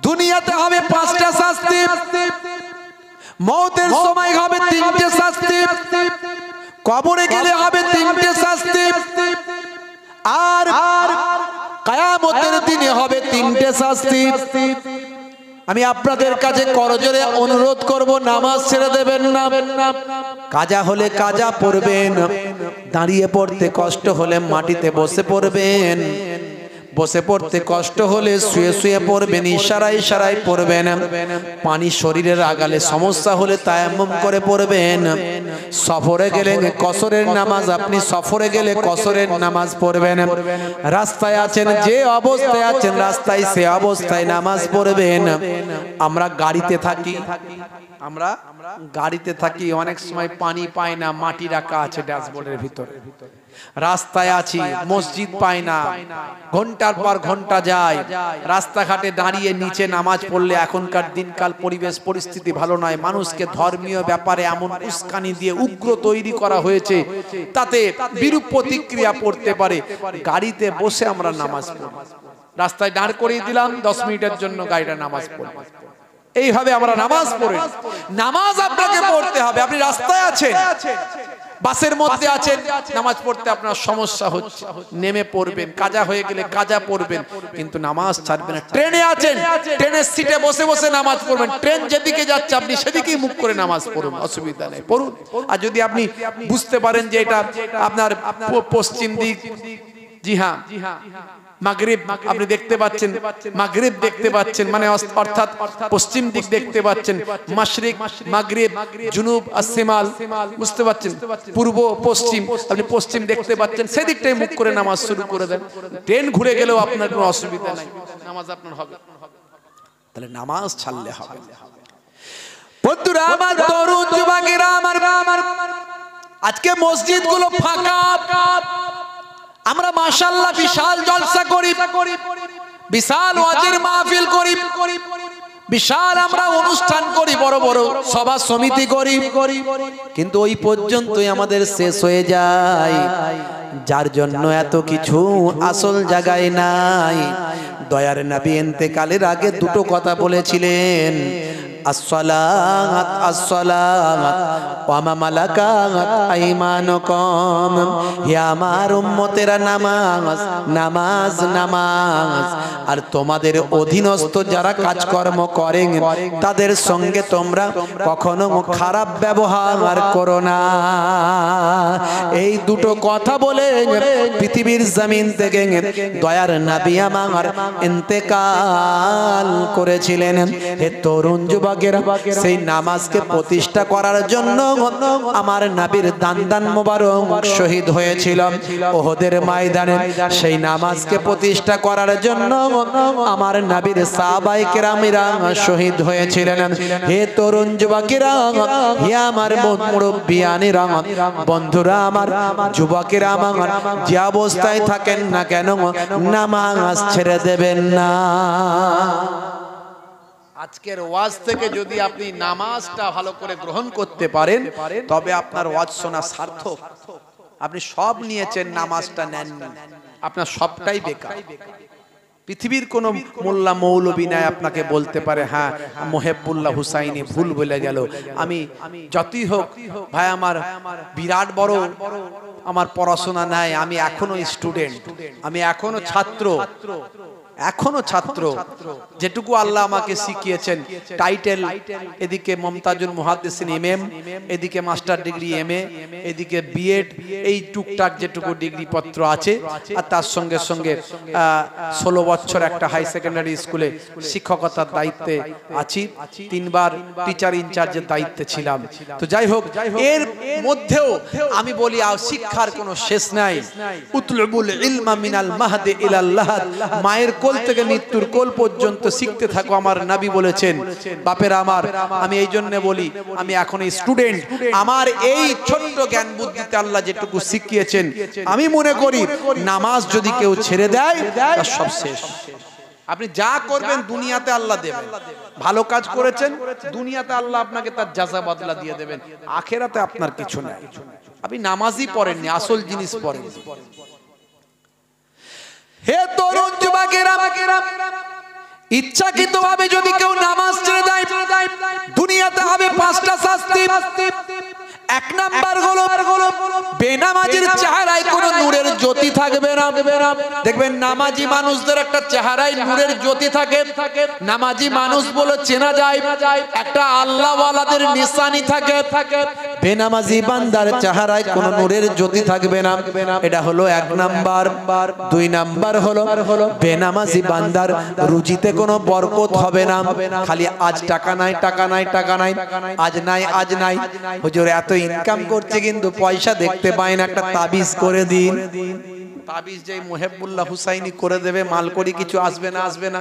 দুনিয়াতে হবে 5টা শাস্তি, মওতের সময় হবে 3টে শাস্তি, কবরে গেলে হবে 3টে শাস্তি, আর কিয়ামতের দিনে হবে 3টে শাস্তি। আমি আপনাদের কাছে করজোরে অনুরোধ করব, নামাজ ছেড়ে দেবেন না। কাজা হলে কাজা পড়বেন, দাঁড়িয়ে পড়তে কষ্ট হলে মাটিতে বসে পড়বেন, বসে পড়তে কষ্ট হলে শুয়ে শুয়ে পড়বেন, ইশারায় ইশারায় পড়বেন, পানি শরীরের আগালে সমস্যা হলে তায়াম্মুম করে পড়বেন। সফরে গেলে কসরের নামাজ, আপনি সফরে গেলে কসরের নামাজ পড়বেন। রাস্তায় আছেন, যে অবস্থায় আছেন রাস্তায় সে অবস্থায় নামাজ পড়বেন। আমরা গাড়িতে থাকি, আমরা গাড়িতে থাকি, অনেক সময় পানি পাই না, মাটি রাখা আছে ড্যাশবোর্ডের ভিতরে। রাস্তায় আছি, মসজিদ পাই না, ঘন্টার পর ঘন্টা যায়, রাস্তাঘাটে দাঁড়িয়ে নিচে নামাজ পড়লে এখনকার দিনকাল পরিবেশ পরিস্থিতি ভালো নয়, মানুষকে ধর্মীয় ব্যাপারে এমন উস্কানি দিয়ে উগ্র তৈরি করা হয়েছে তাতে বিরূপ প্রতিক্রিয়া পড়তে পারে। গাড়িতে বসে আমরা নামাজ পড়ি, রাস্তায় দাঁড় করিয়ে দিলাম, 10 মিনিটের জন্য গাড়িটা নামাজ পড়ি, এইভাবে আমরা নামাজ পড়ি। নামাজ আপনাকে পড়তে হবে। আপনি রাস্তায় আছেন, বাসের মধ্যে আছেন, নামাজ পড়তে আপনার সমস্যা হচ্ছে, নেমে পড়বেন, কাজা হয়ে গেলে কাজা পড়বেন, কিন্তু নামাজ ছাড়বেন না। ট্রেনে আছেন, ট্রেনের সিটে বসে বসে নামাজ পড়বেন, ট্রেন যেদিকে যাচ্ছে আপনি সেদিকেই মুখ করে নামাজ পড়ুন, অসুবিধা নেই, পড়ুন। আর যদি আপনি বুঝতে পারেন যে এটা আপনার পশ্চিম দিক, জি হ্যাঁ, মাগরিব আপনি দেখতে পাচ্ছেন, মাগরিব দেখতে পাচ্ছেন মানে অর্থাৎ পশ্চিম দিক দেখতে পাচ্ছেন, মাশরিক, মাগরিব, জুনুব আর শিমাল, বুঝতে পাচ্ছেন, পূর্ব পশ্চিম, আপনি পশ্চিম দেখতে পাচ্ছেন, সেদিকটাই মুখ করে নামাজ শুরু করে দেন। ট্রেন ঘুরে গেলেও আপনার কোনো অসুবিধা নাই, নামাজ আপনার হবে। তাহলে নামাজ ছাড়লে হবে। বন্ধুরা আমার, তরুণ যুবকেরা আমার, আজকে মসজিদগুলো ফাঁকা, আমরা মাশাআল্লাহ বিশাল জলসা করি, বিশাল ওয়াজের মাহফিল করি, বিশাল আমরা অনুষ্ঠান করি, বড় বড় সভা সমিতি করি, কিন্তু ওই পর্যন্তই আমাদের শেষ হয়ে যায়, যার জন্য এত কিছু আসল জায়গায় নাই। দয়ার নবী ইন্তেকালের আগে দুটো কথা বলেছিলেন, আসসালাত আসসালাত ওয়া মা মালাকাত আইমানুকুম, হে আমার উম্মতেরা নামাজ নামাজ নামাজ। আর তোমাদের অধীনস্থ যারা কাজকর্ম করেন তাদের সঙ্গে তোমরা কখনো খারাপ ব্যবহার করো না। এই দুটো কথা বলে পৃথিবীর জমিন থেকে দয়ার নবী আমার ইন্তেকাল করেছিলেন। হে তরুণ যুবকেরা, সেই নামাজকে প্রতিষ্ঠা করার জন্য আমার নবীর দান মোবারক শহীদ হয়েছিল ওহদের ময়দানে। সেই নামাজকে প্রতিষ্ঠা করার জন্য আমার নবীর সাহাবায়ে কেরামেরা শহীদ হয়েছিলেন। হে তরুণ যুবকেরা, হে আমার মুরব্বিয়ানেরা, বন্ধুরা আমার, যুবকেরা আমার, যে অবস্থায় থাকেন না কেন নামাজ ছেড়ে দেবেন না। আজকের ওয়াজ থেকে যদি আপনি নামাজটা ভালো করে গ্রহণ করতে পারেন তবে আপনার ওয়াজ শোনা সার্থক। আপনি সব নিয়েছেন, নামাজটা নেননি, আপনার সবটাই বেকার। পৃথিবীর কোন মোল্লা মৌলবী নাই আপনাকে বলতে পারে হ্যাঁ মোহেবুল্লাহ হুসাইনি ভুল বলে গেল। আমি যতই হোক ভাই, আমার বিরাট বড় আমার পড়াশোনা নাই, আমি এখনো স্টুডেন্ট, আমি এখনো ছাত্র, এখনো ছাত্র। যেটুকু আল্লাহ আমাকে শিখিয়েছেন, টাইটেল এদিকে মুমতাজুল মুহাদ্দিসিন এমএম, এদিকে মাস্টার ডিগ্রি এমএ, এদিকে বিএড, এই টুকটাক যেটুকু ডিগ্রি পত্র আছে। আর তার সঙ্গে সঙ্গে 16 বছর একটা হাই সেকেন্ডারি স্কুলে শিক্ষকতার দায়িত্বে আছি, 3 বার টিচার ইনচার্জের দায়িত্বে ছিলাম। তো যাই হোক, এর মধ্যেও আমি বলি শিক্ষার কোনো শেষ নাই। উতলুবুল ইলমা মিনাল মাহদি ইলাল লাহাদ, মায়ের কোল থেকে মৃত্যুর কোল পর্যন্ত শিখতে থাকো, আমার নবী বলেছেন। বাপের আমার, আমি এই জন্য বলি আমি এখন স্টুডেন্ট, আমার এই ছোট্ট জ্ঞান বুদ্ধিতে আল্লাহ যেটুকু শিখিয়েছেন, আমি মনে করি নামাজ যদি কেউ ছেড়ে দেয় তার সব শেষ। আপনি যা করবেন দুনিয়াতে আল্লাহ দেবেন, ভালো কাজ করেছেন দুনিয়াতে আল্লাহ আপনাকে তার জাযা বদলা দিয়ে দেবেন, আখেরাতে আপনার কিছু নাই। আপনি নামাজই পড়েননি, আসল জিনিস পড়েন। হে তরুণ যুবকেরা, ইচ্ছাকৃতভাবে যদি কেউ নামাজ ছেড়ে দেয় দুনিয়াতে হবে 5টা শাস্তি। 1 নাম্বার হলো বেনামাজির চেহারায় কোনো নূরের জ্যোতি থাকবে না। দেখবেন নামাজি মানুষদের একটা চেহারায় নূরের জ্যোতি থাকে, নামাজি মানুষ বলে চেনা যায়, একটা আল্লাহওয়ালাদের নিশানি থাকে। বেনামাজি বান্দার চেহারায় কোনো নূরের জ্যোতি থাকবে না, এটা হলো 1 নাম্বার। 2 নাম্বার হলো বেনামাজি বান্দার রুজিতে কোনো বরকত হবে না, খালি আজ টাকা নাই টাকা নাই টাকা নাই, আজ নাই আজ নাই। হুজুর এত ইনকাম করছে কিন্তু পয়সা দেখতে পায় না, একটা তাবিজ করে দিন। তাবিজ যে মুহিবুল্লাহ হুসাইনি করে দেবে, মাল করি কিছু আসবে না, আসবে না,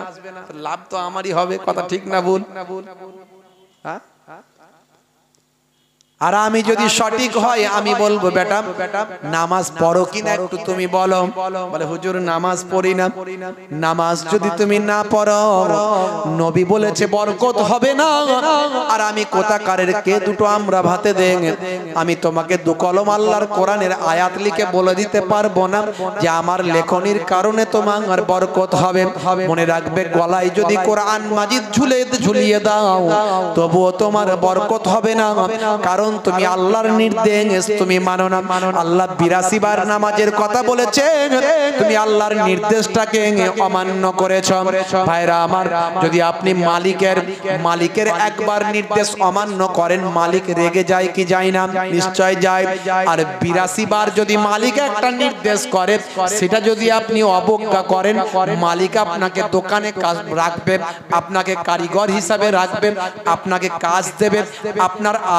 লাভ তো আমারই হবে। কথা ঠিক না ভুল? হ্যাঁ, আর আমি যদি সঠিক হয় আমি বলবো বেটা নামাজ পড়ো কিনা একটু তুমি বলো। বলে হুজুর নামাজ পড়ি না। নামাজ যদি তুমি না পড়ো নবী বলেছে বরকত হবে না। আর আমি কোথাকারের কে দুটো আমরা ভাতে দেন, আমি তোমাকে 2 কলম আল্লাহর কোরআনের আয়াত লিখে বলে দিতে পারবো না যে আমার লেখনির কারণে তোমার বরকত হবে। মনে রাখবে, গলায় যদি কোরআন মাজিদ ঝুলিয়ে দাও তবুও তোমার বরকত হবে না, কারণ তুমি আল্লাহর নির্দেশ তুমি মানো না। আল্লাহ 82 বার নামাজের কথা বলেছেন, তুমি আল্লাহর নির্দেশটাকে অমান্য করেছো। ভাইরা আমার, যদি আপনি মালিকের একবার নির্দেশ অমান্য করেন, মালিক রেগে যায় কি যায় না? নিশ্চয় যায়। আর 82 বার যদি মালিক একটা নির্দেশ করে, সেটা যদি আপনি অবজ্ঞা করেন, মালিক আপনাকে দোকানে কাজ রাখবে, আপনাকে কারিগর হিসাবে রাখবে, আপনাকে কাজ দেবে,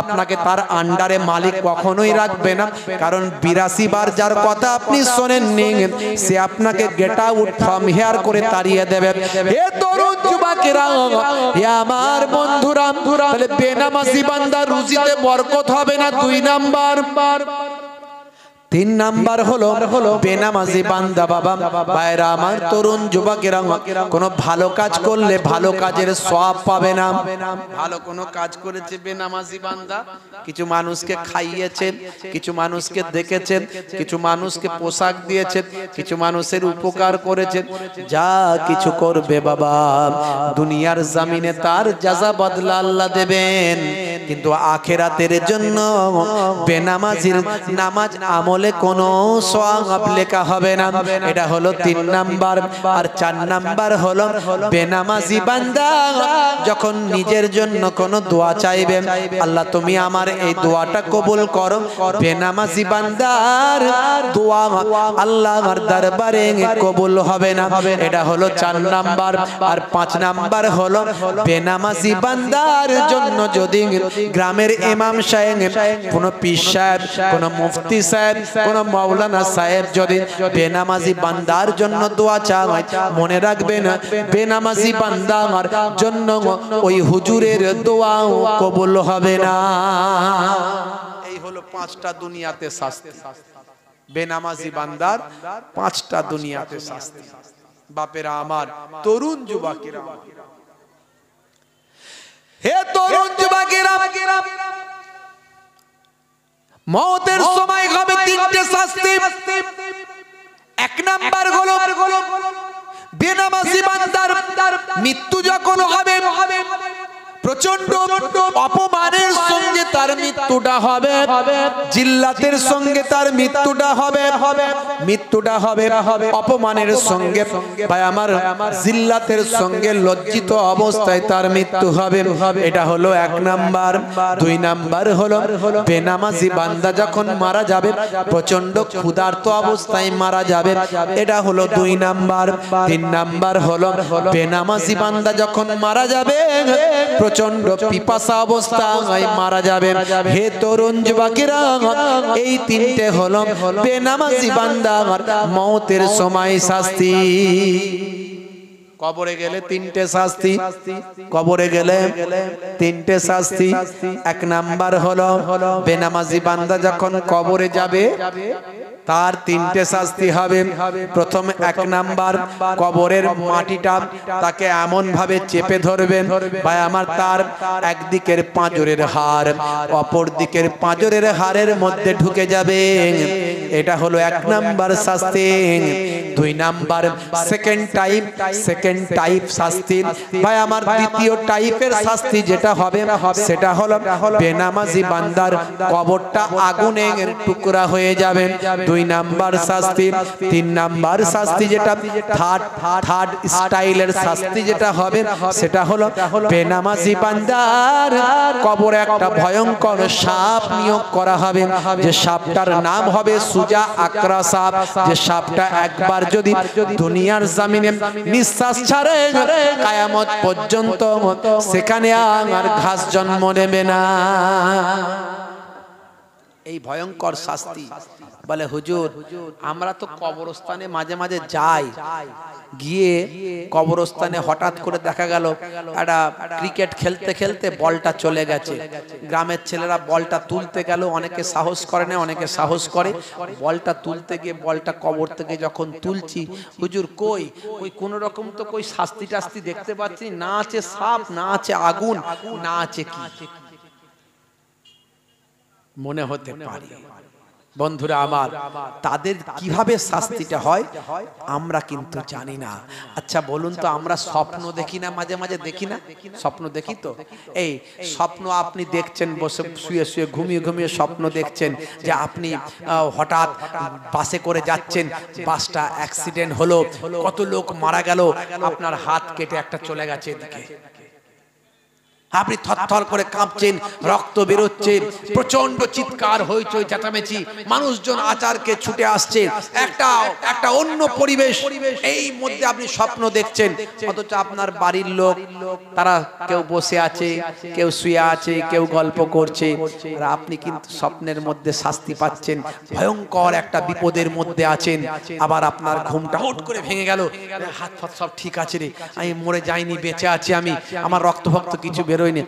আপনাকে তার আন্ডারে মালিক কখনোই রাখবে না। কারণ 82 বার যার কথা আপনি শোনেননি, সে আপনাকে গেট আউট ফ্রম হিয়ার করে তাড়িয়ে দেবে। হে তরুণ যুবকেরা, হে আমার বন্ধুরা, তাহলে বেনামাজি বান্দা রুজিতে বরকত হবে না। 2 নাম্বার তিন নাম্বার হলো বেনামাজি বান্দা। বাবা ভাইরা আমার, তরুণ যুবকেরা, কোনো ভালো কাজ করলে ভালো কাজের সওয়াব পাবে না। ভালো কোনো কাজ করেছে বেনামাজি বান্দা, কিছু মানুষকে খাইয়েছেন, কিছু মানুষকে দেখেছেন, কিছু মানুষকে পোশাক দিয়েছেন, কিছু মানুষের উপকার করেছেন, যা কিছু করবে বাবা দুনিয়ার জমিনে তার জাযা বদলা আল্লাহ দেবেন, কিন্তু আখিরাতের জন্য বেনামাজির নামাজ আমলে কোনো সওয়াব লেখা হবে না। এটা হলো 3 নাম্বার। আর 4 নাম্বার হলো বেনামাজি বান্দা যখন নিজের জন্য কোনো দোয়া চাইবেন, আল্লাহ তুমি আমার এই দোয়াটা কবুল করো, বেনামাজি বান্দার দোয়া আল্লাহর দরবারে কবুল হবে না। এটা হলো 4 নাম্বার। আর 5 নাম্বার হলো বেনামাজি বান্দার জন্য যদি গ্রামের ইমাম সাহেব, কোন পীর সাহেব, কোন মুফতি সাহেব, কোন মাওলানা সাহেব যদি বেনামাজি বান্দার জন্য দোয়া চায়, মনে রাখবেন বেনামাজি বান্দার জন্য ওই হুজুরের দোয়া কবুল হবে না। এই হলো 5টা দুনিয়াতে শাস্তি, বেনামাজি বান্দার 5টা দুনিয়াতে শাস্তি। বাপেরা আমার, তরুণ যুবকেরা, হে তরুণ যুবকেরা, মওতের সময় হবে 3টে শাস্তি। 1 নাম্বার হলো বেনামাজি বান্দার মৃত্যু যখন হবে প্রচন্ড অপমানের সঙ্গে তার মৃত্যুটা হবে, জিল্লাতের সঙ্গে তার মৃত্যুটা হবে, মৃত্যুটা হবে অপমানের সঙ্গে। ভাই আমার, জিল্লাতের সঙ্গে লজ্জিত অবস্থায় তার মৃত্যু হবে। এটা হলো 1 নাম্বার। 2 নাম্বার হলো বেনামাজি বান্দা যখন মারা যাবে প্রচন্ড ক্ষুধার্ত অবস্থায় মারা যাবে। এটা হলো 2 নাম্বার। 3 নাম্বার হলো বেনামাজি বান্দা যখন মারা যাবে প্রচন্ড পিপাসা অবস্থায় মারা যাবে। হে তরুণ যুবকেরা, এই 3টে হলো বেনামাজি বান্দার মওতের সময় শাস্তি। কবরে গেলে 3টে শাস্তি, কবরে গেলে 3টে শাস্তি। 1 নাম্বার হলো বেনামাজি বান্দা যখন কবরে যাবে তার 3টে শাস্তি হবে। প্রথম 1 নাম্বার, কবরের মাটিটা তাকে এমন ভাবে চেপে ধরবেন, ভাই আমার, তার একদিকের পাঁজরের হাড় অপর দিকের পাঁজরের হাড়ের মধ্যে ঢুকে যাবে। এটা হলো 1 নাম্বার শাস্তি। 2 নাম্বার, সেকেন্ড টাইপ শাস্তি। ভাই আমার, দ্বিতীয় টাইপের শাস্তি যেটা হবে সেটা হলো বেনামাজি বান্দার কবরটা আগুনের টুকরা হয়ে যাবে। 2 নাম্বার শাস্তি। 3 নাম্বার শাস্তি যেটা থার্ড স্টাইলের শাস্তি যেটা হবে সেটা হলো বেনামাজি বান্দার কবরে একটা ভয়ঙ্কর সাপ নিয়োগ করা হবে, যে সাপটার নাম হবে সুজা আকরা সাপ। যে সাপটা একবার যদি দুনিয়ার জমিনে নিঃশ্বাস ছাড়ে কিয়ামত পর্যন্ত সেখানে আর ঘাস জন্ম নেবে না। এই ভয়ঙ্কর শাস্তি। বলে হুজুর, আমরা তো কবরস্থানে মাঝে মাঝে যাই, গিয়ে কবরস্থানে হঠাৎ করে দেখা গেল একটা ক্রিকেট খেলতে খেলতে বলটা চলে গেছে। গ্রামের ছেলেরা বলটা তুলতে গেল, অনেকে সাহস করে না, অনেকে সাহস করে। বলটা তুলতে গিয়ে বলটা কবর থেকে যখন তুলছি, হুজুর কই কোন রকম তো কই শাস্তি টাস্তি দেখতে পাচ্ছি না, আছে সাপ, না আছে আগুন, না আছে কি মনে হতে পারে। বন্ধুরা আমার, তাদের কিভাবে শাস্তিটা হয় আমরা কিন্তু জানি না। আচ্ছা বলুন তো, আমরা স্বপ্ন দেখি না? মাঝে মাঝে দেখি না? স্বপ্ন দেখি তো। এই স্বপ্ন আপনি দেখছেন, বসে শুয়ে শুয়ে ঘুমিয়ে ঘুমিয়ে স্বপ্ন দেখছেন যে আপনি হঠাৎ বাসে করে যাচ্ছেন, বাসটা অ্যাক্সিডেন্ট হলো, কত লোক মারা গেল, আপনার হাত কেটে একটা চলে গেছে এদিকে, আপনি থরথর করে কাঁপছেন, রক্ত বেরোচ্ছে, প্রচন্ড চিৎকার হইচই চেঁচামেচি, মানুষজন আচারকে ছুটে আসছে, একটা অন্য পরিবেশ। এই মধ্যে আপনি স্বপ্ন দেখছেন, অথচ আপনার বাড়ির লোক তারা কেউ বসে আছে, কেউ শুয়ে আছে, কেউ গল্প করছে, আর আপনি কিন্তু স্বপ্নের মধ্যে শাস্তি পাচ্ছেন, ভয়ঙ্কর একটা বিপদের মধ্যে আছেন। আবার আপনার ঘুমটা হুট করে ভেঙে গেল, হাত ফাত সব ঠিক আছে রে, আমি মরে যাইনি, বেঁচে আছি আমি, আমার রক্ত ভক্ত কিছু বের বেরোয়নি।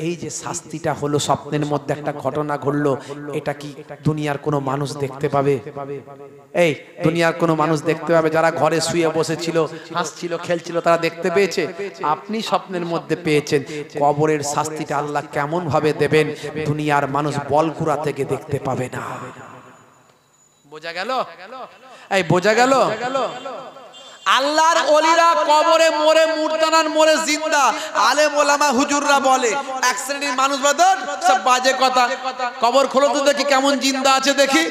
এই যে শাস্তিটা হলো, স্বপ্নের মধ্যে একটা ঘটনা ঘটলো, এটা কি দুনিয়ার কোনো মানুষ দেখতে পাবে? এই দুনিয়ার কোনো মানুষ দেখতে পাবে? যারা ঘরে শুয়ে বসেছিল, হাসছিল, খেলছিল, তারা দেখতে পেয়েছে? আপনি স্বপ্নের মধ্যে পেয়েছেন। কবরের শাস্তিটা আল্লাহ কেমন ভাবে দেবেন, দুনিয়ার মানুষ বলকুড়া থেকে দেখতে পাবে না। বোঝা গেল? এই বোঝা গেল? আল্লাহর ওলিরা কবরে মরে মুর্দানান মরে জিন্দা। আলেম ওলামা হুজুররা বলে এক শ্রেণীর মানুষ বাদর সব বাজে কথা, কবর খোলো তো দেখি কেমন জিন্দা আছে দেখি।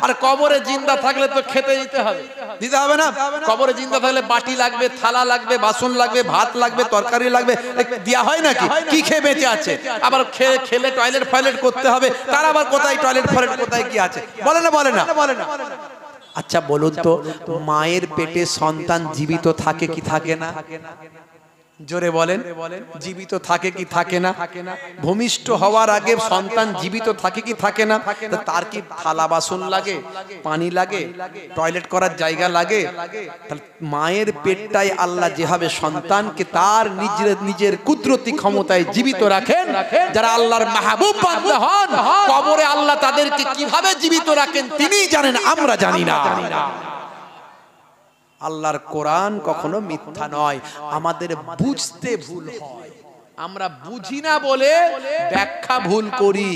আর কবরে জিন্দা থাকলে তো খেতে দিতে হবে, দিতে হবে না? কবরে জিন্দা থাকলে বাটি লাগবে, থালা লাগবে, বাসন লাগবে, ভাত লাগবে, তরকারি লাগবে, দেয়া হয় নাকি? কি খেয়ে বেঁচে আছে? আবার খেলে টয়লেট ফয়লেট করতে হবে, তার আবার কোথায় টয়লেট ফয়লেট কোথায় কি আছে? বলে না বলে না? আচ্ছা বলুন তো, মায়ের পেটে সন্তান জীবিত থাকে কি থাকে না? জোরে বলেন, জীবিত থাকে কি থাকে না? ভূমিষ্ঠ হওয়ার আগে সন্তান জীবিত থাকে কি থাকে না? তার কি থালা বাসন লাগে, পানি লাগে, টয়লেট করার জায়গা লাগে? মায়ের পেটটাই আল্লাহ যেভাবে সন্তানকে তার নিজের কুদরতি ক্ষমতায় জীবিত রাখেন, যারা আল্লাহর মাহবুব বান্দা হন, কবরে আল্লাহ তাদেরকে কিভাবে জীবিত রাখেন তিনিই জানেন, আমরা জানি না। আল্লাহর কোরআন কখনো মিথ্যা নয়, আমাদের বুঝতে ভুল হয়, আমরা বুঝি না বলে ব্যাখ্যা ভুল করি।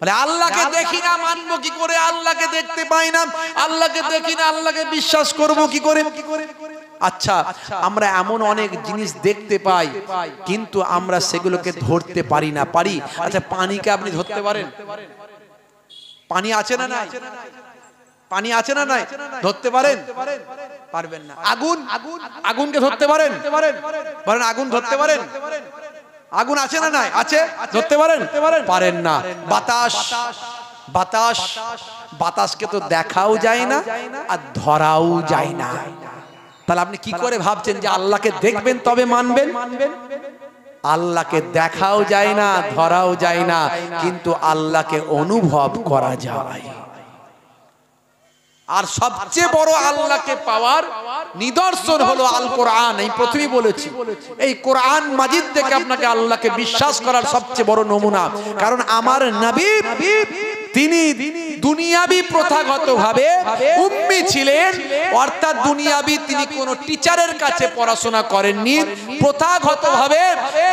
বলে আল্লাহকে দেখি না মানবো কি করে, আল্লাহকে দেখতে পাই না, আল্লাহকে দেখি না, আল্লাহকে বিশ্বাস করব কি করে? আচ্ছা, আমরা এমন অনেক জিনিস দেখতে পাই কিন্তু আমরা সেগুলোকে ধরতে পারি না। পারি? আচ্ছা, পানিকে আপনি ধরতে পারেন? পানি আছে না নাই? পানি আছে না নাই? ধরতে পারেন? পারবেন না। আগুন, আগুনকে ধরতে পারেন? বলেন আগুন ধরতে পারেন? আগুন আছে না নাই? আছে, ধরতে পারেন? পারেন না। বাতাস, বাতাস, বাতাসকে তো দেখাও যায় না আর ধরাও যায় না। তাহলে আপনি কি করে ভাবছেন যে আল্লাহকে দেখবেন তবে মানবেন? আল্লাহকে দেখাও যায় না, ধরাও যায় না, কিন্তু আল্লাহকে অনুভব করা যায়। আর সবচেয়ে বড় আল্লাহকে পাওয়ার নিদর্শন হলো আল কোরআন। এই প্রথমেই বলেছি, এই কোরআন মাজিদ থেকে আপনাকে আল্লাহকে বিশ্বাস করার সবচেয়ে বড় নমুনা। কারণ আমার নবী তিনি দুনিয়াবি প্রথাগতভাবে উম্মি ছিলেন, অর্থাৎ দুনিয়াবি, তিনি কোনো টিচারের কাছে পড়াশোনা করেননি। প্রথাগতভাবে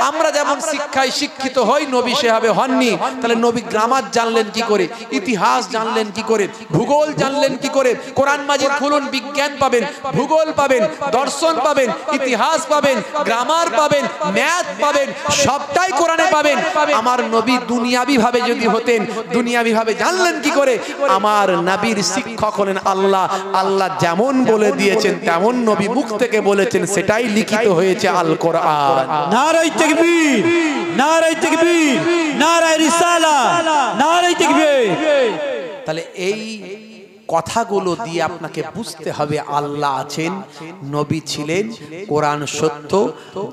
আমরা যেমন শিক্ষায় শিক্ষিত হই, নবী সেভাবে হননি। তাহলে নবী গ্রামার জানলেন কি করে, ইতিহাস জানলেন কি করে, ভূগোল জানলেন কি করে? কোরআন মাজিদ খুলুন, বিজ্ঞান পাবেন, ভূগোল পাবেন, দর্শন পাবেন, ইতিহাস পাবেন, গ্রামার পাবেন, ম্যাথ পাবেন, সবটাই কোরআনে পাবেন। আমার নবী দুনিয়াবি ভাবে যদি হতেন, দুনিয়াবি ভাবে জানলেন কি করে? আমার নবীর শিক্ষক হলেন আল্লাহ। আল্লাহ যেমন বলে দিয়েছেন তেমন নবী মুখ থেকে বলেছেন, সেটাই লিখিত হয়েছে আল কোরআন। নারায়ে তাকবীর, নারায়ে তাকবীর, নারায়ে রিসালাত, নারায়ে তাকবীর। তাহলে এই কথাগুলো দিয়ে আপনাকে বুঝতে হবে আল্লাহ আছেন, নবী ছিলেন, কোরআন সত্য,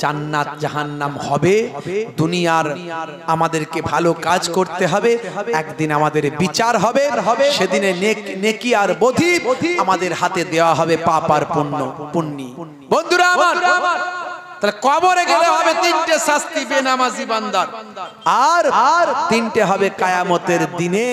জান্নাত জাহান্নাম হবে, দুনিয়ার আমাদেরকে ভালো কাজ করতে হবে, একদিন আমাদের বিচার হবে, সেদিনে নেকি আর বধি আমাদের হাতে দেওয়া হবে, পাপ আর পুণ্যি। বন্ধুরা আমার, তাহলে কবরে গেলে হবে তিনটে শাস্তি বেনামাজি বান্দার, আর তিনটে হবে কিয়ামতের দিনে।